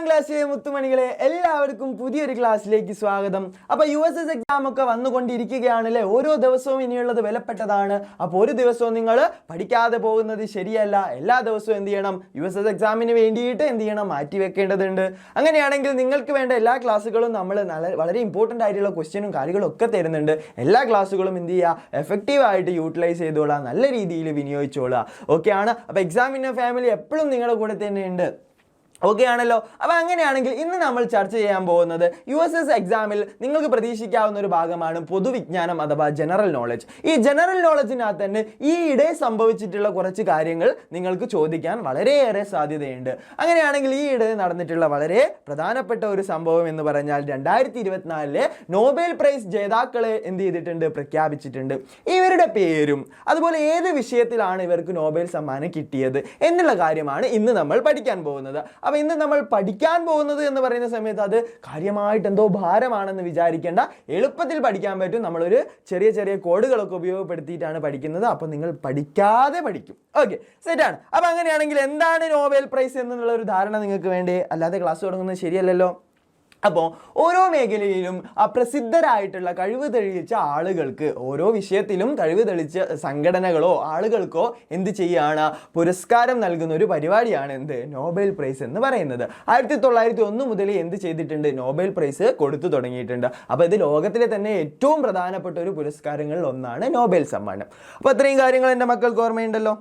ക്ലാസ്സിലെ മുത്തുമണികളെ എല്ലാവർക്കും പുതിയൊരു ക്ലാസ്സിലേക്ക് സ്വാഗതം. അപ്പോൾ USS എക്സാം ഒക്കെ വന്നുകൊണ്ടിരിക്കുകയാണല്ലേ. ഓരോ ദിവസവും ഇനിയുള്ളത് വിലപ്പെട്ടതാണ്. അപ്പോൾ ഒരു ദിവസവും നിങ്ങൾ പഠിക്കാതെ പോകുന്നത് ശരിയല്ല. എല്ലാ ദിവസവും എന്ത് ചെയ്യണം? USS എക്സാമിന് വേണ്ടിയിട്ട് എന്ത് ചെയ്യണം? മാറ്റി വെക്കേണ്ടതുണ്ട്. അങ്ങനെയാണെങ്കിൽ നിങ്ങൾക്ക് വേണ്ട എല്ലാ ക്ലാസ്സുകളും നമ്മൾ വളരെ ഇമ്പോർട്ടൻ്റ് ആയിട്ടുള്ള ക്വസ്റ്റ്യനും കാര്യങ്ങളും ഒക്കെ തരുന്നുണ്ട്. എല്ലാ ക്ലാസ്സുകളും എന്ത് ചെയ്യുക? എഫക്റ്റീവായിട്ട് യൂട്ടിലൈസ് ചെയ്തോളാം, നല്ല രീതിയിൽ വിനിയോഗിച്ചോളാം. ഓക്കെ ആണ്. അപ്പോൾ എക്സാം ഇൻ ഫാമിലി എപ്പോഴും നിങ്ങളുടെ കൂടെ തന്നെയുണ്ട്. ഓക്കെ ആണല്ലോ. അപ്പോൾ അങ്ങനെയാണെങ്കിൽ ഇന്ന് നമ്മൾ ചർച്ച ചെയ്യാൻ പോകുന്നത് USS എക്സാമിൽ നിങ്ങൾക്ക് പ്രതീക്ഷിക്കാവുന്ന ഒരു ഭാഗമാണ് പൊതുവിജ്ഞാനം അഥവാ ജനറൽ നോളജ്. ഈ ജനറൽ നോളജിനകത്ത് തന്നെ ഈയിടെ സംഭവിച്ചിട്ടുള്ള കുറച്ച് കാര്യങ്ങൾ നിങ്ങൾക്ക് ചോദിക്കാൻ വളരെയേറെ സാധ്യതയുണ്ട്. അങ്ങനെയാണെങ്കിൽ ഈയിടെ നടന്നിട്ടുള്ള വളരെ പ്രധാനപ്പെട്ട ഒരു സംഭവം എന്ന് പറഞ്ഞാൽ 2024 നോബൽ പ്രൈസ് ജേതാക്കളെ എന്ത് ചെയ്തിട്ടുണ്ട്? പ്രഖ്യാപിച്ചിട്ടുണ്ട്. ഇവരുടെ പേരും അതുപോലെ ഏത് വിഷയത്തിലാണ് ഇവർക്ക് നോബൽ സമ്മാനം കിട്ടിയത് എന്നുള്ള കാര്യമാണ് ഇന്ന് നമ്മൾ പഠിക്കാൻ പോകുന്നത്. അപ്പോൾ ഇന്ന് നമ്മൾ പഠിക്കാൻ പോകുന്നത് എന്ന് പറയുന്ന സമയത്ത് അത് കാര്യമായിട്ട് എന്തോ ഭാരമാണെന്ന് വിചാരിക്കേണ്ട, എളുപ്പത്തിൽ പഠിക്കാൻ പറ്റും. നമ്മളൊരു ചെറിയ ചെറിയ കോഡുകളൊക്കെ ഉപയോഗപ്പെടുത്തിയിട്ടാണ് പഠിക്കുന്നത്. അപ്പോൾ നിങ്ങൾ പഠിക്കാതെ പഠിക്കും. ഓക്കെ, സെറ്റാണ്. അപ്പോൾ അങ്ങനെയാണെങ്കിൽ എന്താണ് നോബൽ പ്രൈസ് എന്നുള്ള ഒരു ധാരണ നിങ്ങൾക്ക് വേണ്ടേ? അല്ലാതെ ക്ലാസ് തുടങ്ങുന്നത് ശരിയല്ലല്ലോ. അപ്പോൾ ഓരോ മേഖലയിലും പ്രസിദ്ധരായിട്ടുള്ള കഴിവ് തെളിയിച്ച ആളുകൾക്ക്, ഓരോ വിഷയത്തിലും കഴിവ് തെളിയിച്ച സംഘടനകളോ ആളുകൾക്കോ എന്ത് ചെയ്യുകയാണ്? പുരസ്കാരം നൽകുന്ന ഒരു പരിപാടിയാണ് എന്ത്? നോബൽ പ്രൈസ് എന്ന് പറയുന്നത്. 1901 മുതൽ എന്ത് ചെയ്തിട്ടുണ്ട്? നോബൽ പ്രൈസ് കൊടുത്തു തുടങ്ങിയിട്ടുണ്ട്. അപ്പോൾ ഇത് ലോകത്തിലെ തന്നെ ഏറ്റവും പ്രധാനപ്പെട്ട ഒരു പുരസ്കാരങ്ങളിൽ ഒന്നാണ് നോബൽ സമ്മാനം. അപ്പോൾ ഇത്രയും കാര്യങ്ങൾ എൻ്റെ മക്കൾക്ക് ഓർമ്മയുണ്ടല്ലോ.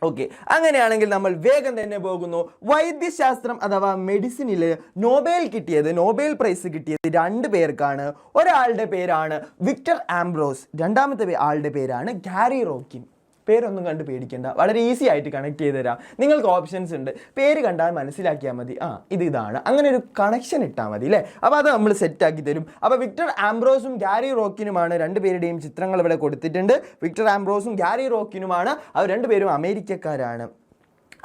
ഓക്കെ, അങ്ങനെയാണെങ്കിൽ നമ്മൾ വേഗം തന്നെ പോകുന്നു. വൈദ്യശാസ്ത്രം അഥവാ മെഡിസിനിൽ നോബൽ പ്രൈസ് കിട്ടിയത് 2 പേർക്കാണ്. ഒരാളുടെ പേരാണ് വിക്ടർ ആംബ്രോസ്, രണ്ടാമത്തെ ആളുടെ പേരാണ് ഗാരി റോക്കിൻ. പേരൊന്നും കണ്ട് പേടിക്കേണ്ട, വളരെ ഈസി ആയിട്ട് കണക്ട് ചെയ്ത് തരാം. നിങ്ങൾക്ക് ഓപ്ഷൻസ് ഉണ്ട്, പേര് കണ്ടാൽ മനസ്സിലാക്കിയാൽ മതി. ഇതാണ്, അങ്ങനെ ഒരു കണക്ഷൻ ഇട്ടാൽ മതി അല്ലേ. അപ്പോൾ അത് നമ്മൾ സെറ്റാക്കി തരും. അപ്പോൾ വിക്ടർ ആംബ്രോസും ഗാരി റോക്കിനുമാണ് 2 പേരുടെയും ചിത്രങ്ങൾ ഇവിടെ കൊടുത്തിട്ടുണ്ട്. Victor ആംബ്രോസും Gary റോക്കിനുമാണ്. അവർ 2 പേരും അമേരിക്കക്കാരാണ്.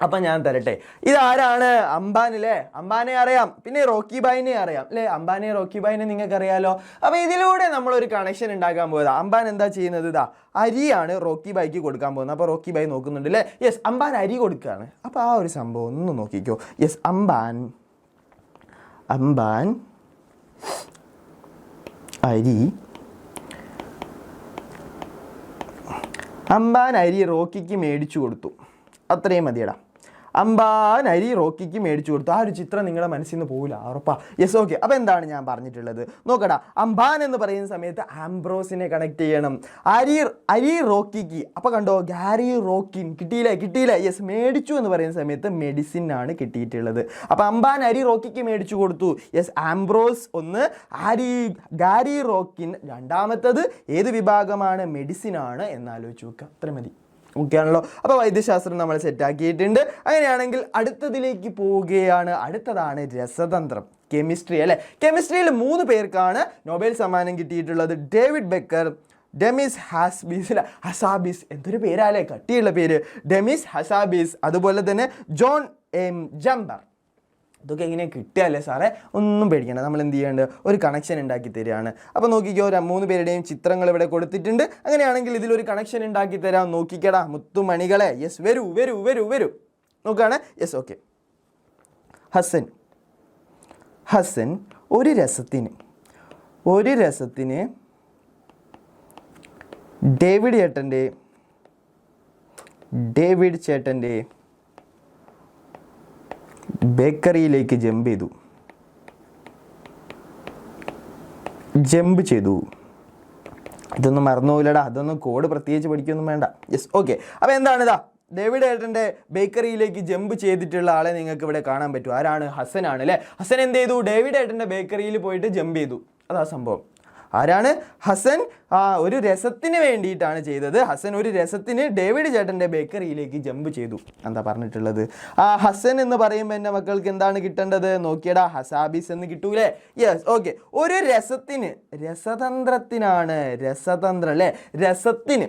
അപ്പം ഞാൻ തരട്ടെ. ഇതാരാണ്? അംബാനില്ലേ. അംബാനെ അറിയാം, പിന്നെ റോക്കി ബായിനെ അറിയാം അല്ലേ. അംബാനെ റോക്കി ബായിനെ നിങ്ങൾക്ക് അറിയാലോ. അപ്പോൾ ഇതിലൂടെ നമ്മളൊരു കണക്ഷൻ ഉണ്ടാക്കാൻ പോകുന്നത്. അംബാൻ എന്താ ചെയ്യുന്നത്? ഇതാ അരിയാണ് റോക്കി ബായിക്ക് കൊടുക്കാൻ പോകുന്നത്. അപ്പോൾ റോക്കി ബായി നോക്കുന്നുണ്ട് അല്ലേ. യെസ്, അംബാൻ അരി കൊടുക്കുകയാണ്. അപ്പോൾ ആ ഒരു സംഭവം ഒന്ന് നോക്കിക്കോ. യെസ്, അംബാൻ അരി റോക്കിക്ക് മേടിച്ചു കൊടുത്തു. അത്രയും മതിയടാ. അംബാൻ അരി റോക്കിക്ക് മേടിച്ചു കൊടുത്തു. ആ ഒരു ചിത്രം നിങ്ങളുടെ മനസ്സിൽ നിന്ന് പോകില്ല, ഉറപ്പാ. Yes, okay. അപ്പോൾ എന്താണ് ഞാൻ പറഞ്ഞിട്ടുള്ളത് നോക്കടാ. അംബാൻ എന്ന് പറയുന്ന സമയത്ത് ആംബ്രോസിനെ കണക്ട് ചെയ്യണം. അരി റോക്കിക്ക്. അപ്പോൾ കണ്ടോ, ഗാരി റോക്കിൻ കിട്ടിയില്ലേ. യെസ്, മേടിച്ചു എന്ന് പറയുന്ന സമയത്ത് മെഡിസിൻ ആണ് കിട്ടിയിട്ടുള്ളത്. അപ്പോൾ അംബാൻ അരി റോക്കിക്ക് മേടിച്ചു കൊടുത്തു. യെസ്, ആംബ്രോസ് ഒന്ന്, ഗാരി റോക്കിൻ രണ്ടാമത്തത്. ഏത് വിഭാഗമാണ്? മെഡിസിൻ ആണ് എന്നാലോചിച്ച് നോക്കുക. അത്ര മതി. ഓക്കെ ആണല്ലോ. അപ്പോൾ വൈദ്യശാസ്ത്രം നമ്മൾ സെറ്റാക്കിയിട്ടുണ്ട്. അങ്ങനെയാണെങ്കിൽ അടുത്തതിലേക്ക് പോവുകയാണ്. അടുത്തതാണ് രസതന്ത്രം, കെമിസ്ട്രി അല്ലേ. കെമിസ്ട്രിയിൽ 3 പേർക്കാണ് നോബൽ സമ്മാനം കിട്ടിയിട്ടുള്ളത്. ഡേവിഡ് ബെക്കർ, ഡെമിസ് ഹസാബിസ്, എന്തൊരു പേരല്ലേ, കട്ടിയുള്ള പേര്. ഡെമിസ് ഹസാബിസ്, അതുപോലെ തന്നെ ജോൺ ജംബർ. ഇതൊക്കെ എങ്ങനെ കിട്ടുകയല്ലേ സാറേ? ഒന്നും പേടിക്കേണ്ട, നമ്മൾ എന്ത് ചെയ്യേണ്ടത്? ഒരു കണക്ഷൻ ഉണ്ടാക്കി തരികയാണ്. അപ്പോൾ നോക്കിക്കോ, 3 പേരുടെയും ചിത്രങ്ങൾ ഇവിടെ കൊടുത്തിട്ടുണ്ട്. അങ്ങനെയാണെങ്കിൽ ഇതിലൊരു കണക്ഷൻ ഉണ്ടാക്കി തരാം. നോക്കിക്കടാ മുത്തുമണികളെ. യെസ്, വരൂ നോക്കുകയാണ്. Yes, okay. ഹസൻ ഒരു രസത്തിന് ഡേവിഡ് ചേട്ടൻ്റെ ബേക്കറിയിലേക്ക് ജമ്പ് ചെയ്തു. ഇതൊന്നും മറന്നുപോയില്ലടാ, അതൊന്നും കോഡ് പ്രത്യേകിച്ച് പഠിക്കൊന്നും വേണ്ട. Yes, okay. അപ്പോൾ എന്താണിതാ, ഡേവിഡ് ഏട്ടൻ്റെ ബേക്കറിയിലേക്ക് ജമ്പ് ചെയ്തിട്ടുള്ള ആളെ നിങ്ങൾക്ക് ഇവിടെ കാണാൻ പറ്റും. ആരാണ്? ഹസനാണ് അല്ലേ. ഹസൻ എന്ത് ചെയ്തു? ഡേവിഡ് ഏട്ടൻ്റെ ബേക്കറിയിൽ പോയിട്ട് ജമ്പ് ചെയ്തു. അതാ സംഭവം. ആരാണ്? ഹസൻ. ഒരു രസത്തിന് വേണ്ടിയിട്ടാണ് ചെയ്തത്. ഹസൻ ഒരു രസത്തിന് ഡേവിഡ് ചേട്ടൻ്റെ ബേക്കറിയിലേക്ക് ജമ്പ് ചെയ്തു. എന്താ പറഞ്ഞിട്ടുള്ളത്? ഹസൻ എന്ന് പറയുമ്പോൾ എൻ്റെ മക്കൾക്ക് എന്താണ് കിട്ടേണ്ടത്? നോക്കിയടാ, ഹസാബിസ് എന്ന് കിട്ടൂലേ. Yes, okay. ഒരു രസത്തിന്, രസതന്ത്രത്തിനാണ്. രസതന്ത്രം അല്ലേ, രസത്തിന്.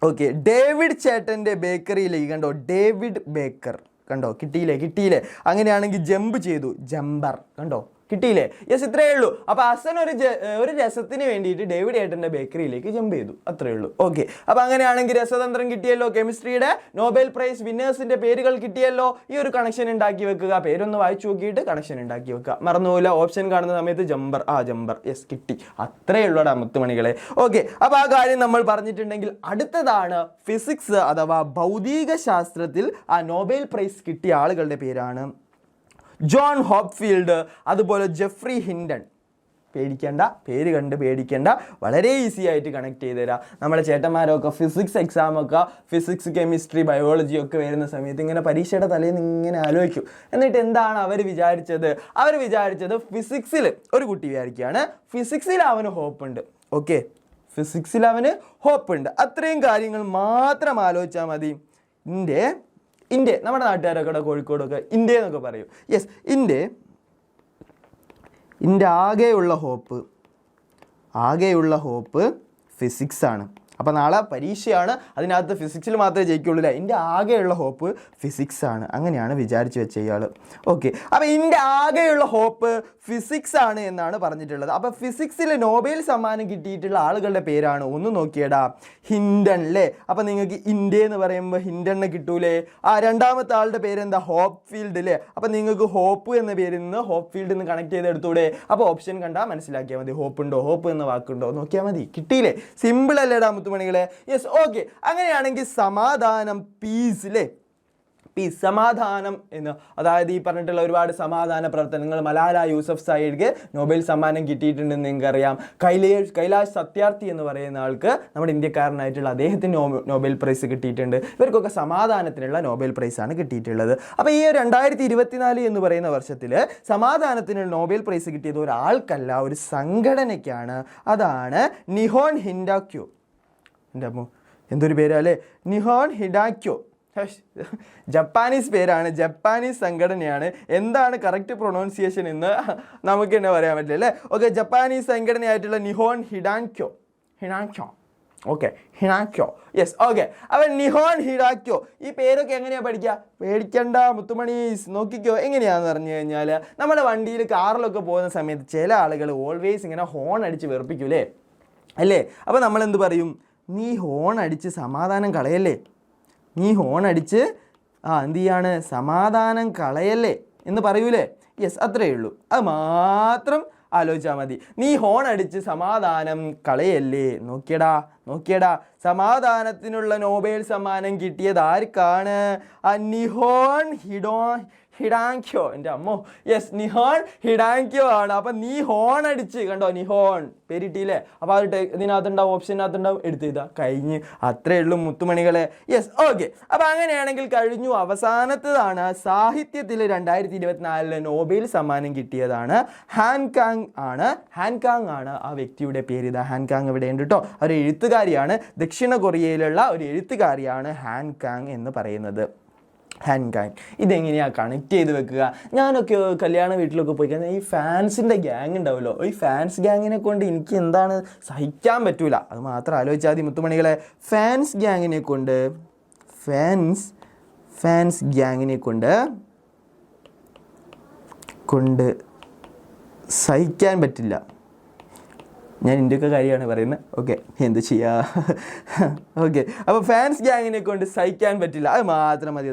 ഓക്കെ, ഡേവിഡ് ചേട്ടൻ്റെ ബേക്കറിയിലേക്ക്, കണ്ടോ, ഡേവിഡ് ബേക്കർ, കണ്ടോ, കിട്ടിയില്ലേ. അങ്ങനെയാണെങ്കിൽ ജമ്പ് ചെയ്തു. ജമ്പർ, കണ്ടോ, കിട്ടിയില്ലേ? യെസ്, ഇത്രയേ ഉള്ളൂ. അപ്പോൾ ഹസൻ ഒരു രസത്തിന് വേണ്ടിയിട്ട് ഡേവിഡ് ഏട്ടൻ്റെ ബേക്കറിയിലേക്ക് ജമ്പ് ചെയ്തു, അത്രയേ ഉള്ളൂ. ഓക്കെ, അപ്പോൾ അങ്ങനെയാണെങ്കിൽ രസതന്ത്രം കിട്ടിയല്ലോ, കെമിസ്ട്രിയുടെ നോബൽ പ്രൈസ് വിന്നേഴ്സിൻ്റെ പേരുകൾ കിട്ടിയല്ലോ. ഈ ഒരു കണക്ഷൻ ഉണ്ടാക്കി വെക്കുക, പേരൊന്ന് വായിച്ചു നോക്കിയിട്ട് കണക്ഷൻ ഉണ്ടാക്കി വെക്കുക. മറന്നുപോയില്ല, ഓപ്ഷൻ കാണുന്ന സമയത്ത് ജമ്പർ, ജമ്പർ, യെസ് കിട്ടി, അത്രയേ ഉള്ളൂടാ മുത്തുമണികളെ. ഓക്കെ, അപ്പോൾ ആ കാര്യം നമ്മൾ പറഞ്ഞിട്ടുണ്ടെങ്കിൽ അടുത്തതാണ് ഫിസിക്സ് അഥവാ ഭൗതിക ശാസ്ത്രത്തിൽ ആ നോബൽ പ്രൈസ് കിട്ടിയ ആളുകളുടെ പേരാണ് ജോൺ ഹോപ്ഫീൽഡ്, അതുപോലെ ജെഫ്രി ഹിൻഡൺ. പേടിക്കേണ്ട, പേര് കണ്ട് പേടിക്കേണ്ട, വളരെ ഈസി ആയിട്ട് കണക്ട് ചെയ്ത് തരാം. നമ്മുടെ ചേട്ടന്മാരൊക്കെ ഫിസിക്സ് എക്സാമൊക്കെ ഫിസിക്സ് കെമിസ്ട്രി ബയോളജി ഒക്കെ വരുന്ന സമയത്ത് ഇങ്ങനെ പരീക്ഷയുടെ തലേന്ന് ഇങ്ങനെ ആലോചിക്കും. എന്നിട്ട് എന്താണ് അവർ വിചാരിച്ചത് ഫിസിക്സിൽ ഒരു കുട്ടി വിചാരിക്കുകയാണ് ഫിസിക്സിൽ അവന് ഹോപ്പുണ്ട്. ഓക്കെ, ഫിസിക്സിൽ അവന് ഹോപ്പുണ്ട്. അത്രയും കാര്യങ്ങൾ മാത്രം ആലോചിച്ചാൽ മതി. ഇന്ത്യ നമ്മുടെ നാട്ടുകാരൊക്കെ കോഴിക്കോടൊക്കെ ഇന്ത്യ എന്നൊക്കെ പറയും. യെസ്, ഇന്ത്യ ആകെയുള്ള ഹോപ്പ് ഫിസിക്സാണ്. അപ്പോൾ നാളെ പരീക്ഷയാണ്, അതിനകത്ത് ഫിസിക്സിൽ മാത്രമേ ജയിക്കുള്ളൂ അല്ലേ? ഇന്ത്യ ആകെയുള്ള ഹോപ്പ് ഫിസിക്സ് ആണ്, അങ്ങനെയാണ് വിചാരിച്ചു വെച്ച ഇയാൾ. ഓക്കെ, അപ്പോൾ ഇന്ത്യ ആകെയുള്ള ഹോപ്പ് ഫിസിക്സ് ആണ് എന്നാണ് പറഞ്ഞിട്ടുള്ളത്. അപ്പോൾ ഫിസിക്സിൽ നോബൽ സമ്മാനം കിട്ടിയിട്ടുള്ള ആളുകളുടെ പേരാണ്, ഒന്ന് നോക്കിയടാ, ഹിൻഡൺ അല്ലേ? അപ്പോൾ നിങ്ങൾക്ക് ഇന്ത്യ എന്ന് പറയുമ്പോൾ ഹിൻഡണിനെ കിട്ടൂലേ? രണ്ടാമത്തെ ആളുടെ പേരെന്താ? ഹോപ്ഫീൽഡ് അല്ലേ? അപ്പോൾ നിങ്ങൾക്ക് ഹോപ്പ് എന്ന പേരിൽ നിന്ന് ഹോപ്ഫീൽഡ് എന്ന് കണക്ട് ചെയ്തെടുത്തൂടെ? അപ്പോൾ ഓപ്ഷൻ കണ്ടാൽ മനസ്സിലാക്കിയാൽ മതി, ഹോപ്പ് എന്ന വാക്കുണ്ടോ നോക്കിയാൽ മതി. കിട്ടിയില്ലേ? സിമ്പിൾ അല്ലേടാ മുത്തുമണികളെ? Yes, okay. അങ്ങനെയാണെങ്കിൽ സമാധാനം, പീസ് അല്ലേ? പീസ്, സമാധാനം എന്ന്, അതായത് ഈ പറഞ്ഞിട്ടുള്ള ഒരുപാട് സമാധാന പ്രവർത്തനങ്ങൾ മലാല യൂസഫ്സായിക്ക് നോബൽ സമ്മാനം കിട്ടിയിട്ടുണ്ടെന്ന് നിങ്ങൾക്കറിയാം. കൈലാഷ് സത്യാർത്ഥി എന്ന് പറയുന്ന ആൾക്ക്, നമ്മുടെ ഇന്ത്യക്കാരനായിട്ടുള്ള അദ്ദേഹത്തിന് നോബൽ പ്രൈസ് കിട്ടിയിട്ടുണ്ട്. ഇവർക്കൊക്കെ സമാധാനത്തിനുള്ള നോബൽ പ്രൈസാണ് കിട്ടിയിട്ടുള്ളത്. അപ്പോൾ ഈ 2024 എന്ന് പറയുന്ന വർഷത്തിൽ സമാധാനത്തിന് നോബൽ പ്രൈസ് കിട്ടിയത് ഒരാൾക്കല്ല, ഒരു സംഘടനയ്ക്കാണ്. അതാണ് നിഹോൺ ഹിഡാക്യോ. എൻ്റെ അമ്മോ, എന്തൊരു പേരാ അല്ലേ? നിഹോൺ ഹിഡാക്യോ, ജപ്പാനീസ് പേരാണ്, ജപ്പാനീസ് സംഘടനയാണ്. എന്താണ് കറക്റ്റ് പ്രൊനൗൺസിയേഷൻ എന്ന് നമുക്ക് തന്നെ പറയാൻ പറ്റില്ല അല്ലേ? ഓക്കെ, ജപ്പാനീസ് സംഘടനയായിട്ടുള്ള Nihon Hidankyo. Okay, Hidankyo, yes. Okay, അപ്പോൾ നിഹോൺ ഹിഡാക്യോ, ഈ പേരൊക്കെ എങ്ങനെയാണ് പഠിക്കുക? പേടിക്കണ്ട മുത്തുമണീസ്, നോക്കിക്കോ. എങ്ങനെയാണെന്ന് പറഞ്ഞു കഴിഞ്ഞാൽ, നമ്മുടെ വണ്ടിയിൽ കാറിലൊക്കെ പോകുന്ന സമയത്ത് ചില ആളുകൾ ഓൾവേസ് ഇങ്ങനെ ഹോൺ അടിച്ച് വെറുപ്പിക്കൂലേ അല്ലേ? അപ്പോൾ നമ്മൾ എന്ത് പറയും? നീ ഹോൺ അടിച്ച് സമാധാനം കളയല്ലേ, നീ ഹോൺ അടിച്ച് എന്ത് ചെയ്യാണ്, സമാധാനം കളയല്ലേ എന്ന് പറയൂലേ? യെസ്, അത്രയേ ഉള്ളൂ. അത് മാത്രം ആലോചിച്ചാൽ മതി. നീ ഹോൺ അടിച്ച് സമാധാനം കളയല്ലേ. നോക്കിയടാ, സമാധാനത്തിനുള്ള നോബൽ സമ്മാനം കിട്ടിയത് ആർക്കാണ്? നിഹോൺ ഹിഡാക്യോ. എൻ്റെ അമ്മോ, യെസ്, നിഹോൺ ഹിഡാക്യോ ആണ്. അപ്പം നീ ഹോൺ അടിച്ച്, കണ്ടോ, നിഹോൺ പേരിട്ടില്ലേ? അപ്പോൾ അത് ഇതിനകത്തുണ്ടാവും, ഓപ്ഷനകത്തുണ്ടാവും, എടുത്തിതാ, കഴിഞ്ഞ്. അത്രേ ഉള്ളൂ മുത്തുമണികളെ. Yes, okay. അപ്പോൾ അങ്ങനെയാണെങ്കിൽ കഴിഞ്ഞു. അവസാനത്തതാണ് സാഹിത്യത്തിൽ 2024 നോബൽ സമ്മാനം കിട്ടിയതാണ് ഹാൻകാങ് ആണ് ആ വ്യക്തിയുടെ പേര്. ഇതാ ഹാൻകാങ് ഇവിടെ ഉണ്ട് കേട്ടോ. ഒരു എഴുത്തുകാരിയാണ്, ദക്ഷിണ കൊറിയയിലുള്ള ഒരു എഴുത്തുകാരിയാണ് ഹാൻകാങ് എന്ന് പറയുന്നത്. ഹാൻകാങ് ഇതെങ്ങനെയാണ് കണക്ട് ചെയ്ത് വെക്കുക? ഞാനൊക്കെ കല്യാണ വീട്ടിലൊക്കെ പോയി കഴിഞ്ഞാൽ ഈ ഫാൻസിൻ്റെ ഗ്യാങ് ഉണ്ടാവുമല്ലോ, ഈ ഫാൻസ് ഗ്യാങ്ങിനെ കൊണ്ട് എനിക്ക് എന്താണ് സഹിക്കാൻ പറ്റൂല. അത് മാത്രം ആലോചിച്ചാൽ മതി മുത്തുമണികളെ. ഫാൻസ് ഗ്യാങ്ങിനെ കൊണ്ട് സഹിക്കാൻ പറ്റില്ല. ഞാൻ ഇന്ത്യയൊക്കെ കാര്യമാണ് പറയുന്നത്. ഓക്കെ, എന്ത് ചെയ്യാ? ഓക്കെ, അപ്പോൾ ഫാൻസ് ഗ്യാങ്ങിനെ കൊണ്ട് സഹിക്കാൻ പറ്റില്ല, അത് മാത്രം മതി.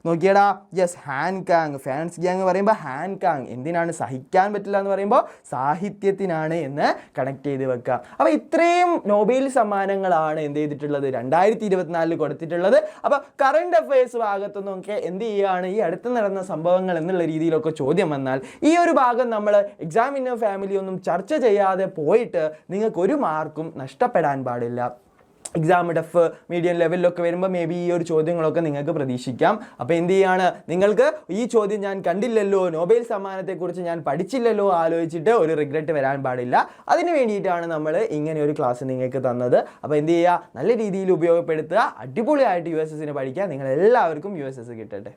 നോക്കിയടാ, യെസ്, ഹാൻകാങ്. ഫാൻസ് ഗ്യാങ് പറയുമ്പോൾ ഹാൻകാങ്. എന്തിനാണ് സഹിക്കാൻ പറ്റില്ല എന്ന് പറയുമ്പോൾ? സാഹിത്യത്തിനാണ് എന്ന് കണക്ട് ചെയ്ത് വെക്കുക. അപ്പോൾ ഇത്രയും നോബൽ സമ്മാനങ്ങളാണ് എന്ത് ചെയ്തിട്ടുള്ളത് 2024 കൊടുത്തിട്ടുള്ളത്. അപ്പോൾ കറണ്ട് അഫയേഴ്സ് ഭാഗത്തുനിന്നൊക്കെ എന്ത് ചെയ്യുകയാണ്, ഈ അടുത്ത് നടന്ന സംഭവങ്ങൾ എന്നുള്ള രീതിയിലൊക്കെ ചോദ്യം വന്നാൽ ഈ ഒരു ഭാഗം നമ്മൾ എക്സാമിനർ ഫാമിലി ഒന്നും ചർച്ച ചെയ്യാതെ പോയിട്ട് നിങ്ങൾക്ക് ഒരു മാർക്കും നഷ്ടപ്പെടാൻ പാടില്ല. എക്സാം ടഫ് മീഡിയം ലെവലിലൊക്കെ വരുമ്പോൾ മേ ബി ഈ ഒരു ചോദ്യങ്ങളൊക്കെ നിങ്ങൾക്ക് പ്രതീക്ഷിക്കാം. അപ്പോൾ എന്ത് ചെയ്യാണ്, നിങ്ങൾക്ക് ഈ ചോദ്യം ഞാൻ കണ്ടില്ലല്ലോ, നോബൽ സമ്മാനത്തെക്കുറിച്ച് ഞാൻ പഠിച്ചില്ലല്ലോ ആലോചിച്ചിട്ട് ഒരു റിഗ്രറ്റ് വരാൻ പാടില്ല. അതിന് വേണ്ടിയിട്ടാണ് നമ്മൾ ഇങ്ങനെ ഒരു ക്ലാസ് നിങ്ങൾക്ക് തന്നത്. അപ്പോൾ എന്ത് ചെയ്യുക, നല്ല രീതിയിൽ ഉപയോഗപ്പെടുത്തുക, അടിപൊളിയായിട്ട് USS പഠിക്കുക. നിങ്ങളെല്ലാവർക്കും USS കിട്ടട്ടെ.